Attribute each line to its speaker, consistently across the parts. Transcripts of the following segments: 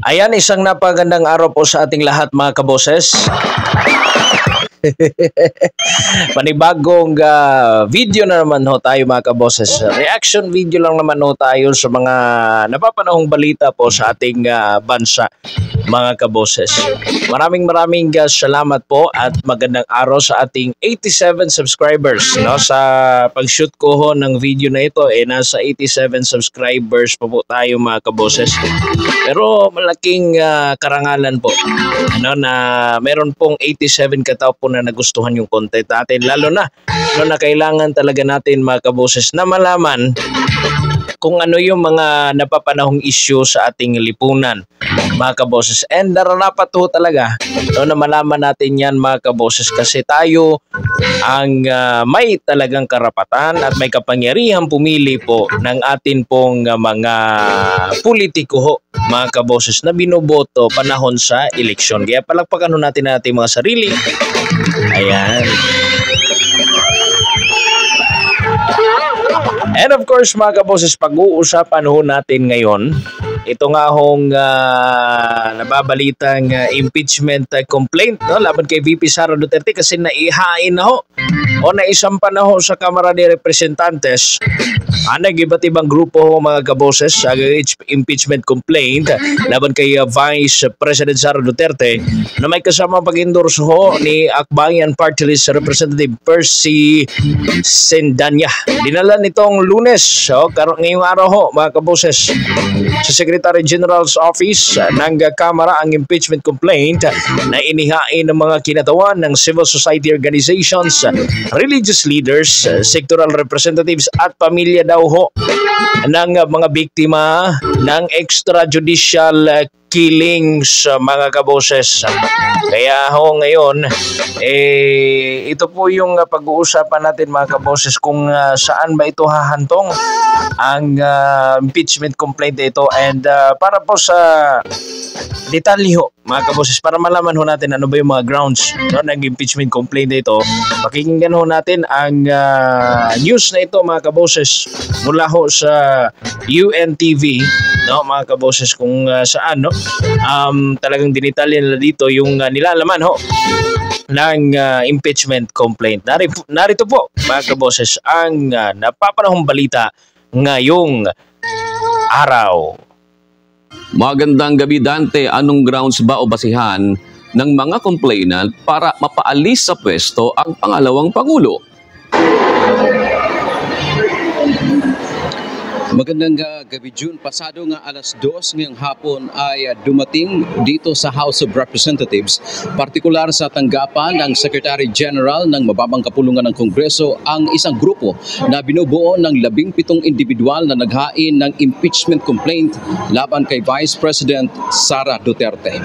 Speaker 1: Ayan, isang napagandang araw po sa ating lahat mga kaboses. Panibagong video na naman ho tayo mga kaboses. Reaction video lang naman ho tayo sa mga napapanahong balita po sa ating bansa mga kaboses. Maraming salamat po at magandang araw sa ating 87 subscribers. No? Sa pag-shoot ko ho ng video na ito, nasa 87 subscribers po tayo mga kaboses. Pero malaking karangalan po na meron pong 87 katao po na nagustuhan yung content natin. Lalo na kailangan talaga natin mga kaboses na malaman kung ano yung mga napapanahong issue sa ating lipunan mga kaboses. And nararapat ho talaga na malaman natin yan mga kaboses kasi tayo ang may talagang karapatan at may kapangyarihan pumili po ng atin pong mga politiko ho mga kaboses na binoboto panahon sa eleksyon. Kaya palakpakan ho natin mga sarili. Ayan. And of course mga kaboses, pag-uusapan ho natin ngayon ito nga hong nababalitang impeachment complaint laban kay VP Sara Duterte kasi naihain na ho o naisampa na ho sa Kamara de Representantes iba't ibang grupo ho mga kaboses sa impeachment complaint laban kay Vice President Sara Duterte na may kasama pag-endorso ho ni Akbayan Party List Representative Percy Sendanya. Dinala nitong Lunes ngayong araw ho mga kaboses sa Secretary General's Office ng Kamara ang impeachment complaint na inihain ng mga kinatawan ng civil society organizations, religious leaders, sectoral representatives at pamilya daw ho ng mga biktima ng extrajudicial killings mga kaboses. Kaya ho ngayon ito po yung pag-uusapan natin mga kaboses kung saan ba ito hahantong ang impeachment complaint ito and para po sa detalye ho mga kaboses para malaman ho natin ano ba yung mga grounds ng impeachment complaint na ito. Pakinggan ho natin ang news na ito mga kaboses mula ho sa UNTV mga kaboses kung saan talagang dinitalya nila dito yung nilalaman ho ng impeachment complaint. Narito po mga kaboses ang napapanahong balita ngayong araw.
Speaker 2: Magandang gabi Dante, anong grounds ba o basihan ng mga complainant para mapaalis sa pwesto ang pangalawang Pangulo? Magandang gabi June. Pasado nga alas 2 ngayong hapon ay dumating dito sa House of Representatives, partikular sa tanggapan ng Secretary General ng Mababang Kapulungan ng Kongreso ang isang grupo na binubuo ng 17 individual na naghain ng impeachment complaint laban kay Vice President Sara Duterte.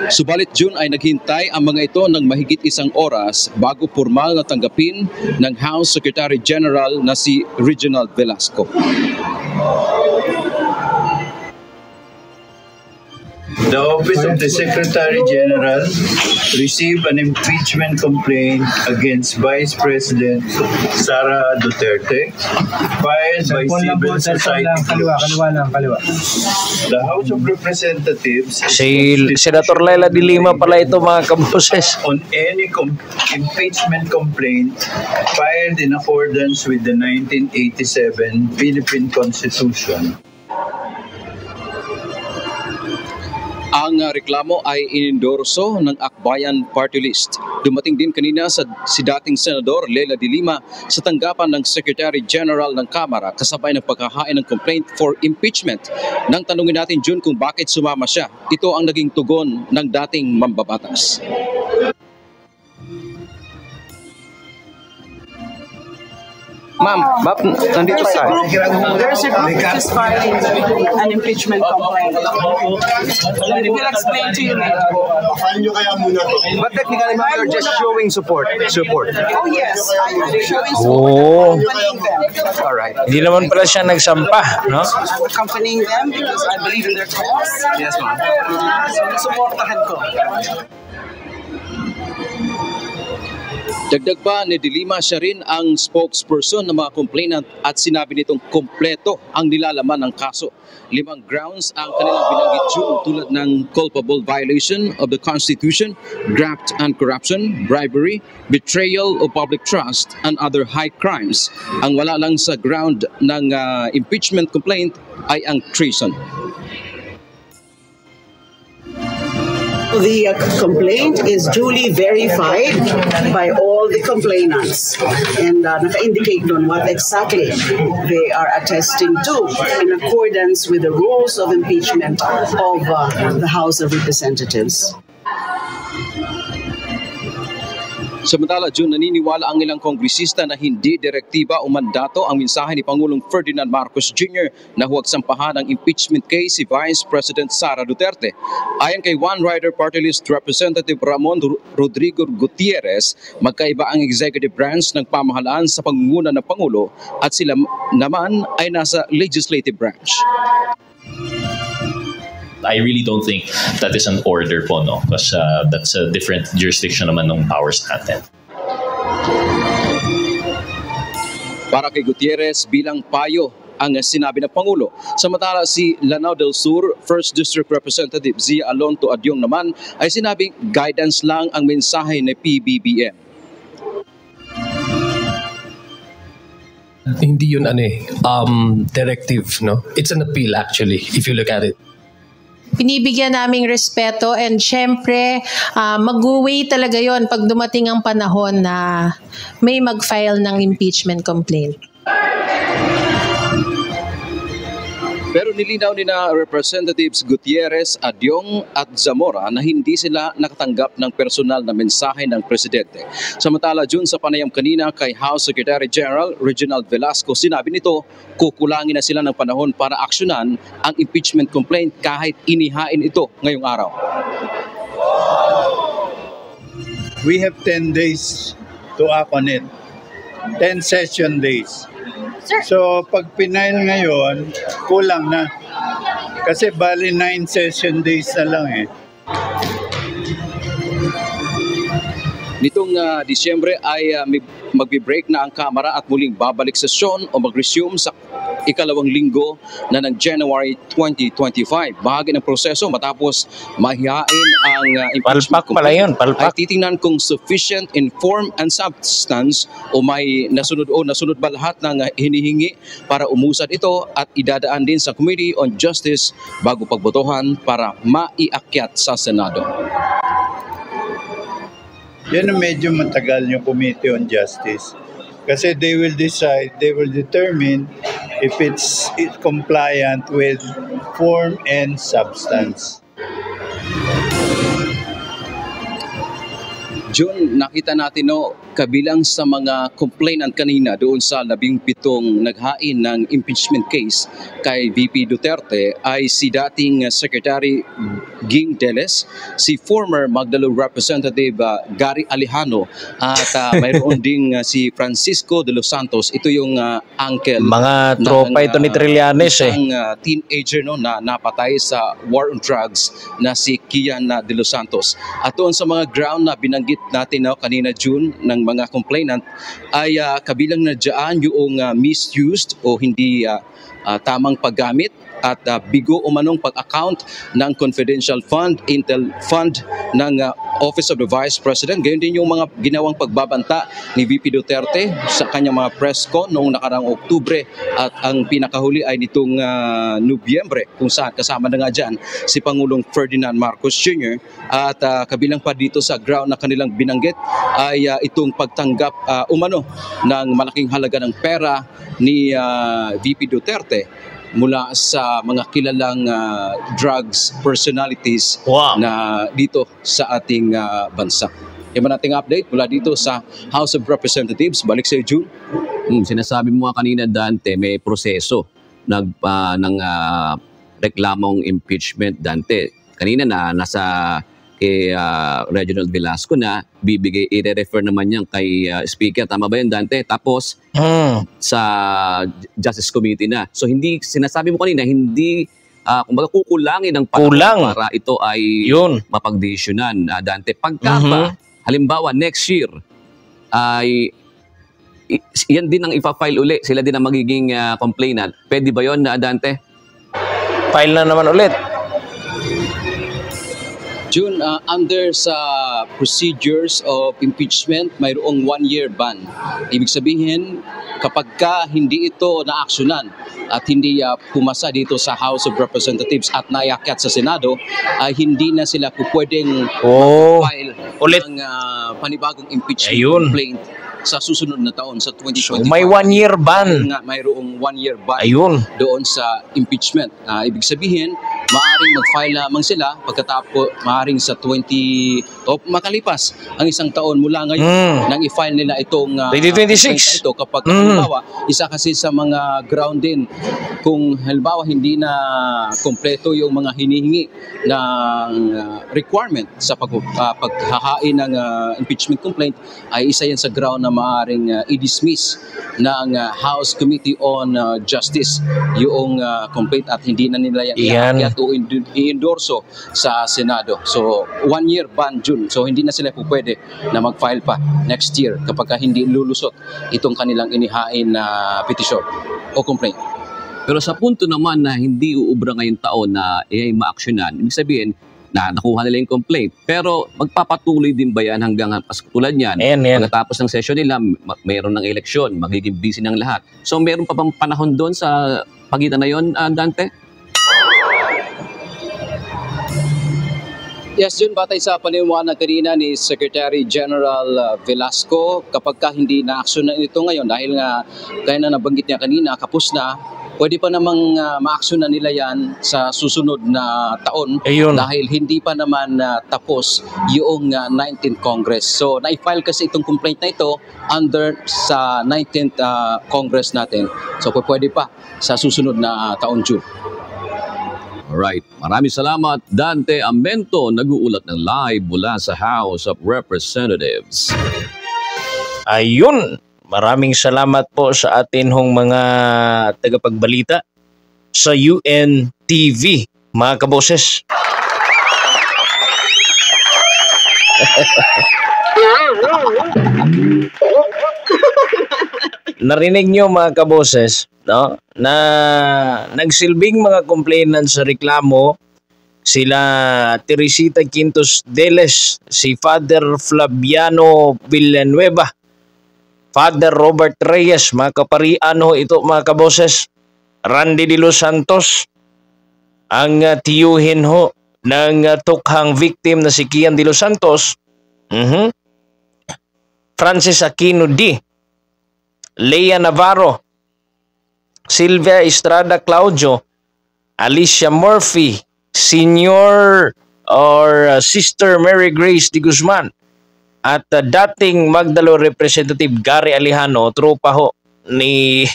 Speaker 2: Subalit June ay naghintay ang mga ito ng mahigit isang oras bago formal na tanggapin ng House Secretary General na si Reginald Velasco.
Speaker 3: The Office of the Secretary General received an impeachment complaint against Vice President Sara Duterte filed by civil society groups. The House of Representatives
Speaker 1: Senator Laila de Lima pala ito mga kaboses
Speaker 3: on any impeachment complaint filed in accordance with the 1987 Philippine Constitution.
Speaker 2: Ang reklamo ay inendorso ng Akbayan Party List. Dumating din kanina si dating Senador Laila de Lima sa tanggapan ng Secretary General ng Kamara kasabay ng paghahain ng complaint for impeachment. Nang tanungin natin June kung bakit sumama siya, ito ang naging tugon ng dating mambabatas.
Speaker 4: Ma'am, nandito tayo.
Speaker 5: There's a group that is filing an impeachment complaint. We will explain to you later.
Speaker 4: But technically, ma'am, you're just showing support.
Speaker 5: Oh yes, I'm showing
Speaker 1: Oh.
Speaker 5: support. I'm accompanying them.
Speaker 4: All right.
Speaker 1: Hindi naman pala siya nagsampa, no?
Speaker 5: I'm accompanying them because I believe in their cause.
Speaker 4: Yes, ma'am.
Speaker 5: So, supportahan ko.
Speaker 2: Dagdag pa ni De Lima, siya rin ang spokesperson ng mga complainant at sinabi nitong kompleto ang nilalaman ng kaso. 5 grounds ang kanilang binanggit June tulad ng culpable violation of the Constitution, graft and corruption, bribery, betrayal of public trust, and other high crimes. Ang wala lang sa ground ng impeachment complaint ay ang treason.
Speaker 6: The complaint is duly verified by all the complainants and naka-indicate on what exactly they are attesting to in accordance with the rules of impeachment of the House of Representatives.
Speaker 2: Samantala, June, naniniwala ang ilang kongresista na hindi direktiba o mandato ang mensahe ni Pangulong Ferdinand Marcos Jr. na huwag sampahan ang impeachment case si Vice President Sara Duterte. Ayon kay One Rider Party List Representative Ramon Rodrigo Gutierrez, magkaiba ang executive branch ng pamahalaan sa pangunguna ng Pangulo at sila naman ay nasa legislative branch.
Speaker 7: I really don't think that is an order po, no? Because that's a different jurisdiction naman ng powers natin.
Speaker 2: Para kay Gutierrez, bilang payo ang sinabi ng Pangulo. Samantala si Lanao del Sur, 1st District Representative Zia Alonto Adyong naman ay sinabing guidance lang ang mensahe ng PBBM.
Speaker 8: Hindi yun directive, no? It's an appeal actually, if you look at it.
Speaker 9: Binibigyan naming respeto and syempre mag-wait talaga yon pag dumating ang panahon na may mag-file ng impeachment complaint.
Speaker 2: Pero nilinaw ni na Representatives Gutierrez, Adyong at Zamora na hindi sila nakatanggap ng personal na mensahe ng Presidente. Samantala, June, sa panayam kanina kay House Secretary General Reginald Velasco, sinabi nito kukulangin na sila ng panahon para aksyonan ang impeachment complaint kahit inihain ito ngayong araw.
Speaker 3: We have 10 days to act on it. 10 session days. So pag pinail ngayon, kulang na. Kasi bali 9 session days na lang eh.
Speaker 2: Nitong Disyembre ay magbe-break na ang Kamara at muling babalik sesyon o mag-resume sa ikalawang linggo na ng January 2025. Bahagi ng proseso matapos mahihain ang impeachment
Speaker 1: Palpak pala yun, palpak.
Speaker 2: ay titingnan kung sufficient in form and substance o may nasunod ba lahat ng hinihingi para umusad ito at idadaan din sa Committee on Justice bago pagbotohan para maiakyat sa Senado.
Speaker 3: Yan ang medyo matagal yung Committee on Justice. Kasi they will decide, they will determine if it's compliant with form and substance.
Speaker 2: June, nakita natin kabilang sa mga complainant kanina doon sa 17 naghain ng impeachment case kay VP Duterte ay si dating Secretary Ging Deles, si former Magdalo Representative Gary Alejano at mayroon ding si Francisco de los Santos. Ito yung uncle.
Speaker 1: Mga tropa ito ni Trillanes
Speaker 2: isang teenager na napatay sa war on drugs na si Kian de los Santos. At doon sa mga ground na binanggit natin kanina, June, ng mga complainant ay kabilang na dyan yung misused o hindi tamang paggamit at bigo o manong pag-account ng confidential fund, intel fund ng Office of the Vice President. Gayon din yung mga ginawang pagbabanta ni VP Duterte sa kanyang mga press con noong nakarang Oktubre at ang pinakahuli ay nitong Nobyembre kung saan kasama na nga dyan si Pangulong Ferdinand Marcos Jr. at kabilang pa dito sa ground na kanilang binanggit ay itong pagtanggap umano ng malaking halaga ng pera ni VP Duterte mula sa mga kilalang drugs personalities na dito sa ating bansa. Yung nating update mula dito sa House of Representatives. Balik sa June.
Speaker 10: Sinasabi mo nga kanina, Dante, may proseso ng reklamong impeachment, Dante. Kanina nasa kay Reginald Velasco na i-refer naman yan kay Speaker. Tama ba yun, Dante? Tapos sa Justice Committee na. So hindi, sinasabi mo kanina, hindi kumbaga kukulangin ng panahon para ito ay mapagdesisyonan, Dante. Pagka ba, halimbawa next year, ay yan din ang ipa-file uli. Sila din ang magiging complainant. Pwede ba yun, Dante?
Speaker 1: File na naman ulit.
Speaker 2: June, under sa procedures of impeachment, mayroong 1-year ban. Ibig sabihin, kapag hindi ito naaksyonan at hindi pumasa dito sa House of Representatives at naiakyat sa Senado, ay hindi na sila pwedeng file
Speaker 1: ulit
Speaker 2: ng panibagong impeachment complaint sa susunod na taon, sa 2025.
Speaker 1: So, may 1-year ban.
Speaker 2: Mayroong 1-year ban
Speaker 1: doon
Speaker 2: sa impeachment. Ibig sabihin, maaring mag-file lamang sila pagkatapos, maaring sa 20 o makalipas ang isang taon mula ngayon nang i-file nila itong
Speaker 1: 2026
Speaker 2: ito, kapag halimbawa, isa kasi sa mga ground din, kung halimbawa hindi na kompleto yung mga hinihingi ng requirement sa paghahain ng impeachment complaint, ay isa yan sa ground na maaring i-dismiss ng House Committee on Justice yung complaint at hindi na nila yan o i-endorso sa Senado. So, 1-year ban, June. So, hindi na sila pwede na mag-file pa next year kapag hindi lulusot itong kanilang inihain na petisyon o complaint.
Speaker 10: Pero sa punto naman na hindi uubra ngayong taon na ma-actionan, ibig sabihin, na nakuha nila yung complaint. Pero magpapatuloy din ba yan hanggang tulad yan? Pagkatapos ng session nila, mayroon ng eleksyon, magiging busy ng lahat. So meron pa bang panahon doon sa pagitan na yun, Dante?
Speaker 2: Yes, Jun, batay sa paniwala kanina ni Secretary General Velasco, kapag hindi na-aksyon na ito ngayon, dahil nga, kaya na nabanggit niya kanina, kapos na, pwede pa namang ma-aksyon na nila yan sa susunod na taon dahil hindi pa naman tapos yung 19th Congress. So, na-file kasi itong complaint na ito under sa 19th Congress natin. So, pwede pa sa susunod na taon, June.
Speaker 10: Alright. Maraming salamat, Dante Amento, nag-uulat ng live mula sa House of Representatives.
Speaker 1: Ayun. Maraming salamat po sa atin hong mga tagapagbalita sa UNTV, mga kaboses. Narinig nyo, mga kaboses, no? Na nagsilbing mga complainants sa reklamo sila Teresita Quintos Deles, si Father Flaviano Villanueva, Father Robert Reyes, mga kaparian ho ito, mga kaboses. Randy de los Santos, ang tiyuhin ho ng tukhang victim na si Kian de los Santos. Francis Aquino D, Lea Navarro, Silvia Estrada Claudio, Alicia Murphy, Senior or Sister Mary Grace de Guzman, at dating Magdalo Representative Gary Alejano, tropa ho ni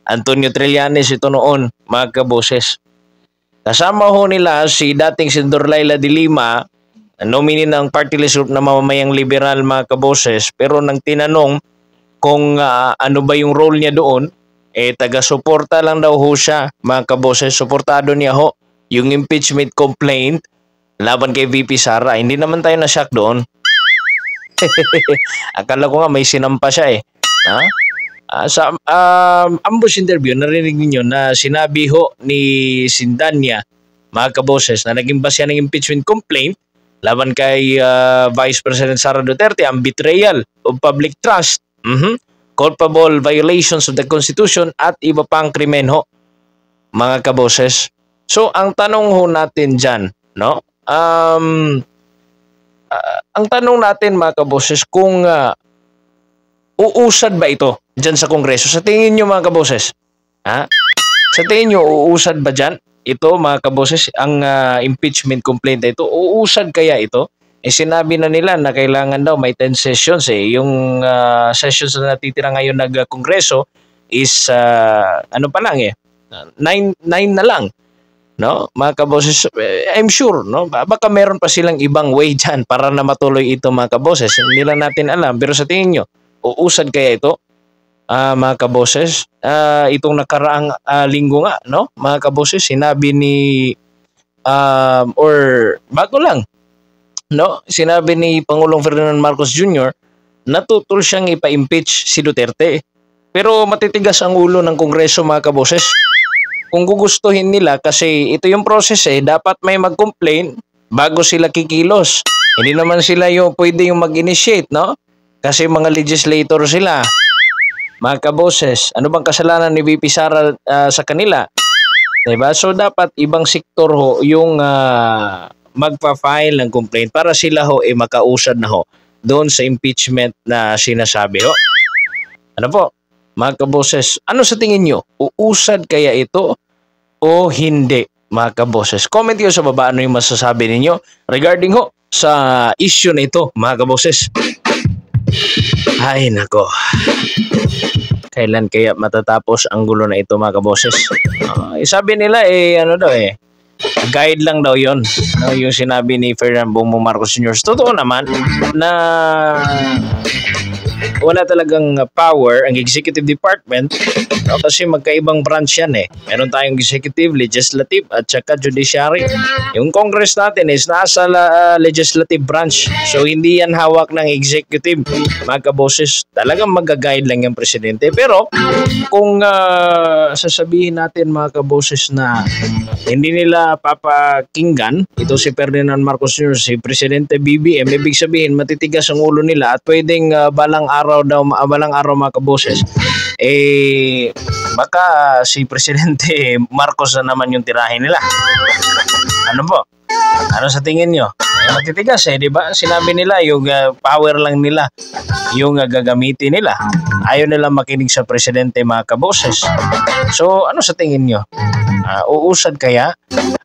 Speaker 1: Antonio Trillanes ito noon, mga kaboses. Kasama ho nila si dating Senador Laila de Lima, nominee ng party list group na mamamayang liberal, mga kaboses, pero nang tinanong kung ano ba yung role niya doon, taga-suporta lang daw ho siya, mga kaboses. Suportado niya ho yung impeachment complaint laban kay VP Sara. Hindi naman tayo na-shock doon. Akala ko nga may sinampa siya sa ambush interview, narinig niyo na sinabi ho ni Sindanya, mga kaboses, na naging basya ng impeachment complaint laban kay Vice President Sara Duterte ang betrayal of public trust, culpable violations of the Constitution at iba pang krimen ho, mga kaboses. So ang tanong ho natin dyan, no? Ang tanong natin, mga kaboses, kung uusad ba ito dyan sa Kongreso? Sa tingin nyo, mga kaboses, sa tingin nyo, uusad ba dyan ito, mga kaboses, ang impeachment complaint na ito? Uusad kaya ito? Sinabi na nila na kailangan daw may 10 sessions. Yung sessions na natitira ngayon ng Kongreso is ano pa lang 9 na lang. No, mga kaboses, I'm sure, no, baka meron pa silang ibang way dyan para na matuloy ito, mga kaboses. Hindi lang natin alam, pero sa tingin nyo, uusad kaya ito, mga kaboses? Itong nakaraang linggo nga, no, mga kaboses, sinabi ni or bago lang, no, sinabi ni Pangulong Ferdinand Marcos Jr. natutol siyang ipa-impeach si Duterte. Pero matitigas ang ulo ng Kongreso mga kaboses. Kung gugustuhin nila kasi ito yung process dapat may mag-complain bago sila kikilos. Hindi naman sila yung pwede yung mag-initiate, no? Kasi mga legislator sila. Mga kaboses, ano bang kasalanan ni VP Sara sa kanila? Diba? So dapat ibang sektor ho yung magpa-file ng complaint para sila ho makausad na ho doon sa impeachment na sinasabi ho. Ano po? Mga kaboses, ano sa tingin nyo? Uusad kaya ito o hindi? Mga kaboses, comment nyo sa baba ano yung masasabi ninyo regarding ho sa issue na ito, mga kaboses. Ay nako, kailan kaya matatapos ang gulo na ito mga kaboses? Sabi nila ano daw guide lang daw yon, no, yung sinabi ni Ferdinand Bongbong Marcos Jr. Totoo naman na wala talagang power ang executive department, no, kasi magkaibang branch yan Meron tayong executive, legislative at saka judiciary. Yung Congress natin is nasa legislative branch. So hindi yan hawak ng executive, mga kaboses. Talagang mag-guide lang yung presidente. Pero kung sasabihin natin mga kaboses na hindi nila papakinggan ito si Ferdinand Marcos Jr., si Presidente BBM, ibig sabihin matitigas ang ulo nila at pwedeng balang araw mga kaboses baka si Presidente Marcos na naman yung tirahin nila. Ano po? Ano sa tingin nyo? Matitigas di ba? Sinabi nila yung power lang nila yung gagamitin nila. Ayaw nila makinig sa Presidente mga kaboses. So ano sa tingin nyo? Uusad kaya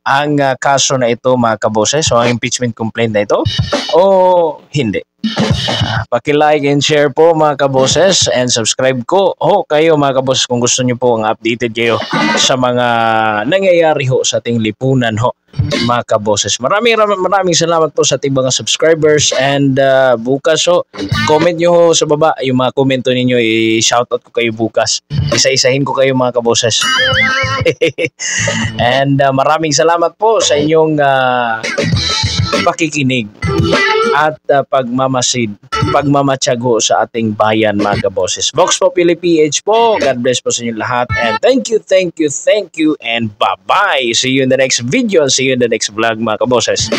Speaker 1: ang kaso na ito mga kaboses o ang impeachment complaint na ito o hindi? Paki-like and share po mga kaboses and subscribe ko kayo mga kaboses kung gusto niyo po ang updated kayo sa mga nangyayari sa ating lipunan mga kaboses. Maraming salamat po sa ating mga subscribers and bukas comment nyo sa baba yung mga komento ninyo, i-shoutout ko kayo bukas. Isa-isahin ko kayo mga kaboses. And maraming salamat po sa inyong pakikinig at pagmamatyago sa ating bayan mga kaboses. Vox Populi PH po. God bless po sa inyo lahat and thank you and bye-bye. See you in the next video. See you in the next vlog mga kaboses.